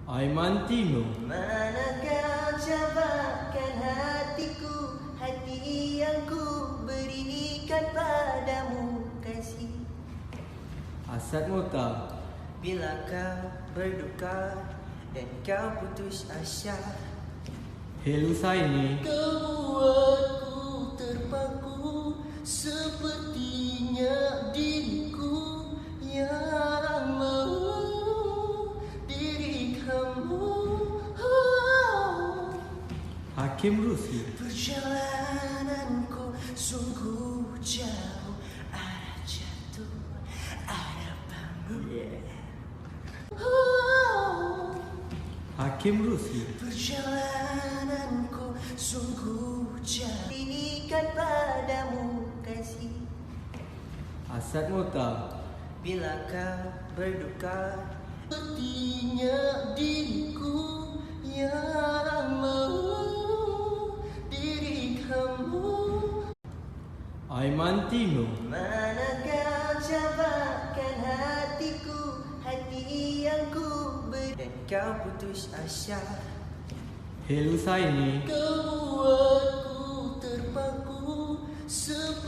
Aiman Tino. Mana kau cabarkan hatiku, hati yang ku berikan padamu kasih. Asad Mokhtar. Bila kau berduka dan kau putus asa, Helu Saini. kau buatku terpaku, sepertinya diriku yang mahu diri kamu. Hakim Rusli. Perjalananku sungguh jauh, ada jatuh, ada bangun. Hakim Rusli. Perjalananku sungguh jauh, berikan padamu kasih. Asad Mokhtar. Bila kau berduka, sepertinya diriku yang mahu diri kamu. Aiman Tino. Mana kau cabarkan hatiku, hati yang ku beri, dan kau putus asa, Helu Saini. kau buatku terpaku seperti